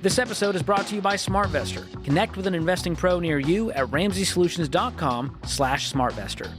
This episode is brought to you by SmartVestor. Connect with an investing pro near you at RamseySolutions.com/SmartVestor.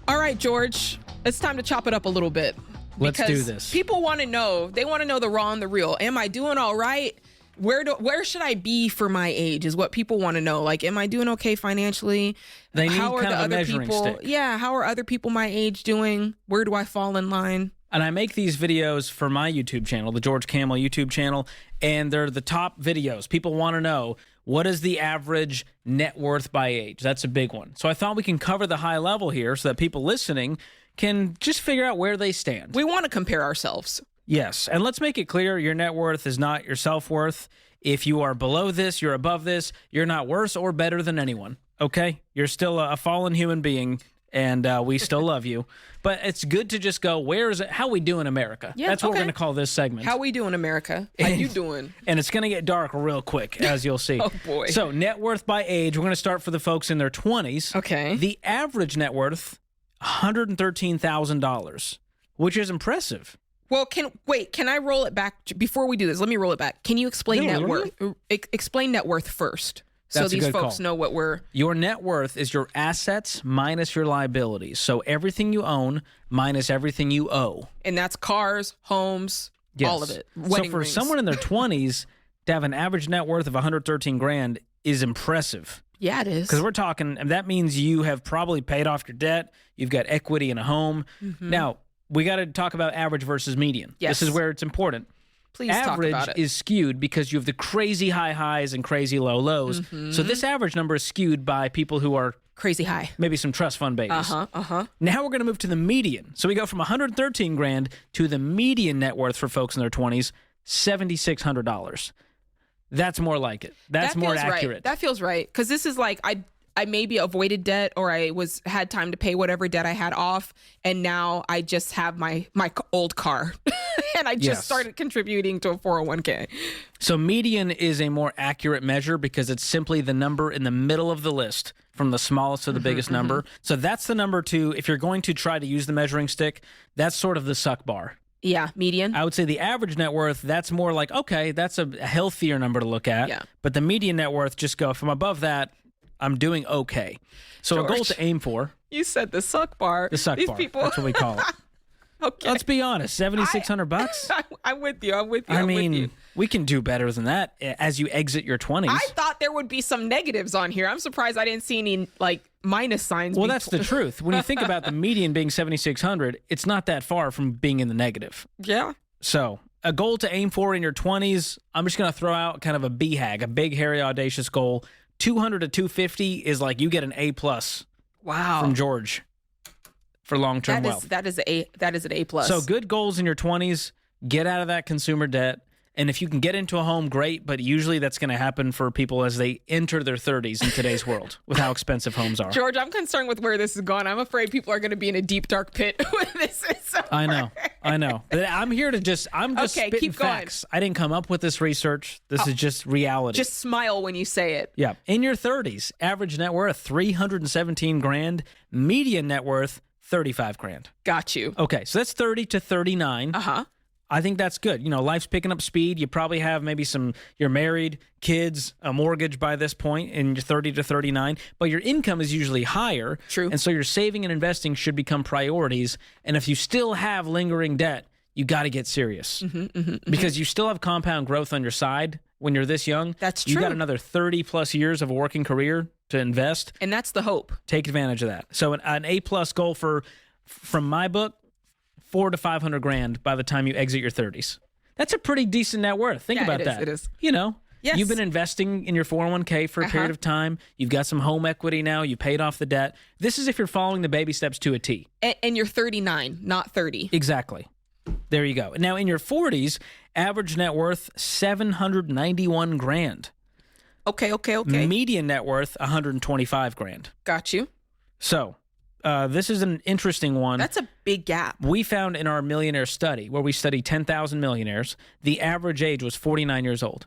All right, George, it's time to chop it up a little bit. Let's do this. People want to know. They want to know the raw and the real. Am I doing all right? Where should I be for my age is what people want to know. Like, am I doing okay financially? They need kind of a measuring stick. Yeah, how are other people my age doing? Where do I fall in line? And I make these videos for my YouTube channel, the George Camel YouTube channel, and they're the top videos. People want to know, what is the average net worth by age? That's a big one. So I thought we can cover the high level here so that people listening can just figure out where they stand. We want to compare ourselves. Yes, and let's make it clear, your net worth is not your self-worth. If you are below this, you're above this, you're not worse or better than anyone, okay? You're still a fallen human being, and we still love you. But it's good to just go, where is it? How we do in America? Yeah, that's what we're going to call this segment. How we doing, America? How you doing? And it's going to get dark real quick, as you'll see. Oh, boy. So net worth by age, we're going to start for the folks in their 20s. Okay. The average net worth, $113,000, which is impressive. Well, can I roll it back? Before we do this, let me roll it back. Can you explain net worth? Explain net worth first. That's so these folks know what we're... Your net worth is your assets minus your liabilities. So everything you own minus everything you owe. And that's cars, homes, all of it. Wedding so for rings. someone in their 20s to have an average net worth of $113,000 is impressive. Yeah, it is. Because we're talking, and that means you have probably paid off your debt. You've got equity in a home. Mm-hmm. Now, we got to talk about average versus median. Yes. This is where it's important. Please talk about it. Average is skewed because you have the crazy high highs and crazy low lows. Mm-hmm. So this average number is skewed by people who are crazy high. Maybe some trust fund babies. Now we're going to move to the median. So we go from $113,000 to the median net worth for folks in their 20s, $7,600. That's more like it. That's more accurate. Right. That feels right. Because this is like I maybe avoided debt, or I had time to pay whatever debt I had off, and now I just have my old car, and I just started contributing to a 401k. So median is a more accurate measure because it's simply the number in the middle of the list from the smallest to the biggest number. So that's the number if you're going to try to use the measuring stick, that's sort of the suck bar. Yeah, median. I would say the average net worth, that's more like, okay, that's a healthier number to look at. Yeah. But the median net worth, just go from above that, I'm doing okay. So George, a goal to aim for. You said the suck bar. The suck bar. People... That's what we call it. Okay. Let's be honest, $7,600? I'm with you. I mean, we can do better than that as you exit your 20s. I thought there would be some negatives on here. I'm surprised I didn't see any minus signs. Well, that's the truth. When you think about the median being $7,600, it's not that far from being in the negative. Yeah. So a goal to aim for in your 20s, I'm just going to throw out kind of a BHAG, a big, hairy, audacious goal. 200 to 250 is like you get an A+ from George for long-term wealth. That is an A+. So good goals in your 20s, get out of that consumer debt. And if you can get into a home, great, but usually that's going to happen for people as they enter their 30s in today's world with how expensive homes are. George, I'm concerned with where this is going. I'm afraid people are going to be in a deep, dark pit when this is over. I know. But I'm here to I'm just spitting keep facts. I didn't come up with this research. This is just reality. Just smile when you say it. Yeah. In your 30s, average net worth, $317,000. Median net worth, $35,000. Got you. Okay, so that's 30 to 39. I think that's good. You know, life's picking up speed. You probably have maybe you're married, kids, a mortgage by this point in your 30 to 39, but your income is usually higher. True. And so your saving and investing should become priorities. And if you still have lingering debt, you got to get serious because you still have compound growth on your side when you're this young. That's true. You got another 30 plus years of a working career to invest. And that's the hope. Take advantage of that. So an A+ goal from my book, $400,000 to $500,000 by the time you exit your 30s. That's a pretty decent net worth. Think about that. It is. You know, yes. You've been investing in your 401k for a period of time. You've got some home equity now. You paid off the debt. This is if you're following the baby steps to a T. And you're 39, not 30. Exactly. There you go. Now, in your 40s, average net worth, $791,000. Okay. Median net worth, $125,000. Got you. So, this is an interesting one. That's a big gap. We found in our millionaire study, where we studied 10,000 millionaires, the average age was 49 years old.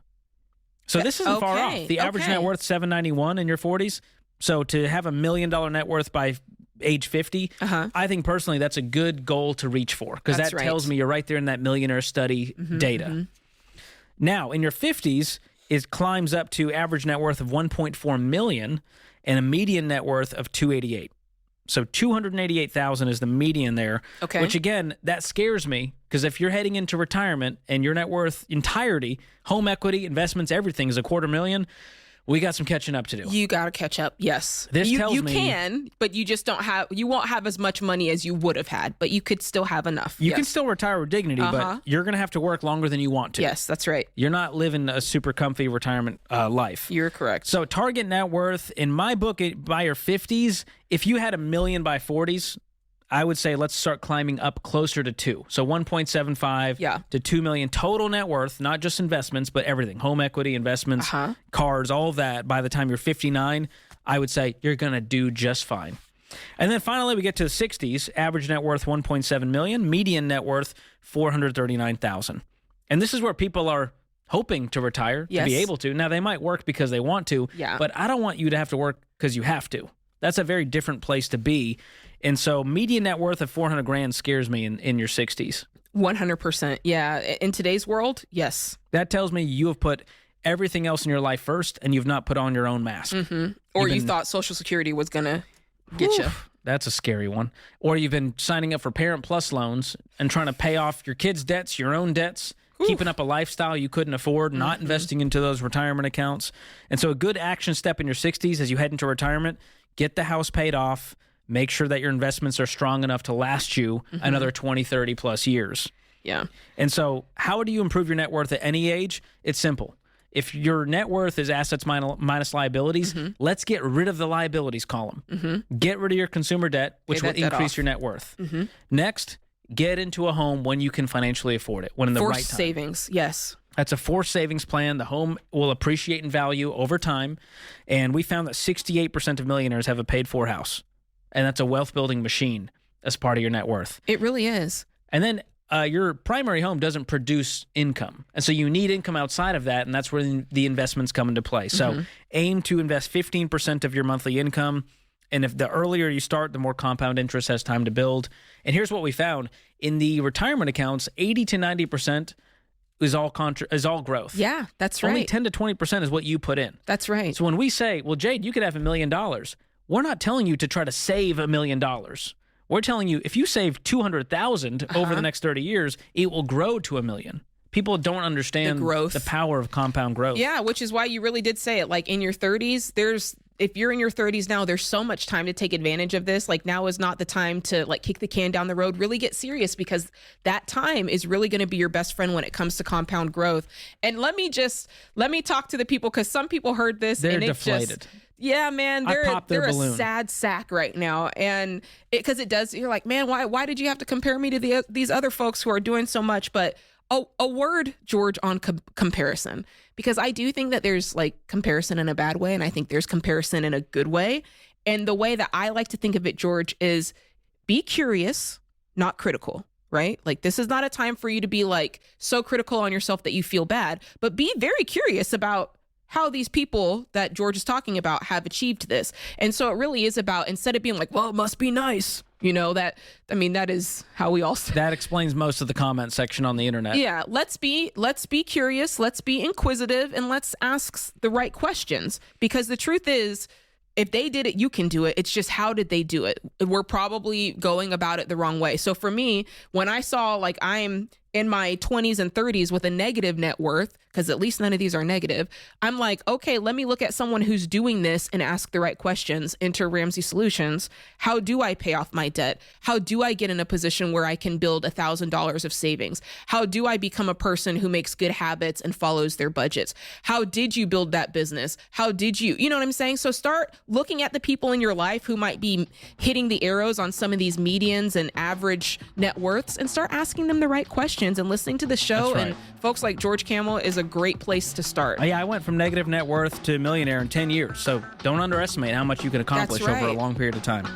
So this isn't far off. The average net worth, $791,000 in your 40s. So to have $1 million net worth by age 50, I think personally that's a good goal to reach for because that tells me you're right there in that millionaire study data. Now, in your 50s, it climbs up to average net worth of 1.4 million and a median net worth of 288. So 288,000 is the median there, Okay. which again, that scares me because if you're heading into retirement and your net worth entirety, home equity, investments, everything is $250,000, we got some catching up to do. You got to catch up. Yes. This tells you me- can, but you just you won't have as much money as you would have had, but you could still have enough. You Yes. can still retire with dignity, but you're going to have to work longer than you want to. Yes, that's right. You're not living a super comfy retirement life. You're correct. So target net worth, in my book, by your 50s, if you had $1 million by 40s, I would say let's start climbing up closer to 2. So 1.75 to 2 million total net worth, not just investments, but everything. Home equity, investments, cars, all of that. By the time you're 59, I would say you're going to do just fine. And then finally, we get to the 60s, average net worth 1.7 million, median net worth 439,000. And this is where people are hoping to retire, to be able to. Now, they might work because they want to, but I don't want you to have to work because you have to. That's a very different place to be. And so median net worth of 400 grand scares me in your 60s. 100%. Yeah. In today's world, yes. That tells me you have put everything else in your life first and you've not put on your own mask. Or you thought Social Security was going to get you. That's a scary one. Or you've been signing up for Parent Plus loans and trying to pay off your kids' debts, your own debts, keeping up a lifestyle you couldn't afford, not investing into those retirement accounts. And so a good action step in your 60s as you head into retirement, get the house paid off, make sure that your investments are strong enough to last you another 20, 30 plus years. Yeah. And so how do you improve your net worth at any age? It's simple. If your net worth is assets minus liabilities, let's get rid of the liabilities column. Get rid of your consumer debt, which will increase your net worth. Next, get into a home when you can financially afford it, when in the right time. Forced savings, yes. That's a forced savings plan. The home will appreciate in value over time. And we found that 68% of millionaires have a paid-for house. And that's a wealth-building machine as part of your net worth. It really is. And then your primary home doesn't produce income. And so you need income outside of that, and that's where the investments come into play. So aim to invest 15% of your monthly income. And if the earlier you start, the more compound interest has time to build. And here's what we found. In the retirement accounts, 80 to 90% is all growth. Yeah, that's right. Only 10 to 20% is what you put in. That's right. So when we say, well, Jade, you could have $1 million, we're not telling you to try to save $1 million. We're telling you if you save 200,000 over the next 30 years, it will grow to $1 million. People don't understand the power of compound growth. Yeah, which is why you really did say it. Like in your 30s, if you're in your 30s now, there's so much time to take advantage of this. Like now is not the time to like kick the can down the road. Really get serious because that time is really going to be your best friend when it comes to compound growth. And let me talk to the people because some people heard this They're and it's deflated. Yeah, man, they're a sad sack right now, and because it does. You're like, man, why did you have to compare me to these other folks who are doing so much? But a word, George, on comparison, because I do think that there's like comparison in a bad way, and I think there's comparison in a good way. And the way that I like to think of it, George, is be curious, not critical. Right? Like this is not a time for you to be like so critical on yourself that you feel bad, but be very curious about how these people that George is talking about have achieved this. And so it really is about, instead of being like, well, it must be nice, that is how we all say. That explains most of the comment section on the internet. Yeah, let's be curious, let's be inquisitive, and let's ask the right questions. Because the truth is, if they did it, you can do it. It's just, how did they do it? We're probably going about it the wrong way. So for me, when I saw like I'm in my 20s and 30s with a negative net worth, because at least none of these are negative, I'm like, okay, let me look at someone who's doing this and ask the right questions. Enter Ramsey Solutions. How do I pay off my debt? How do I get in a position where I can build $1,000 of savings? How do I become a person who makes good habits and follows their budgets? How did you build that business? How did you know what I'm saying? So start looking at the people in your life who might be hitting the arrows on some of these medians and average net worths, and start asking them the right questions and listening to the show. Right. And folks like George Camel is a great place to start. Yeah, I went from negative net worth to millionaire in 10 years. So don't underestimate how much you can accomplish over a long period of time.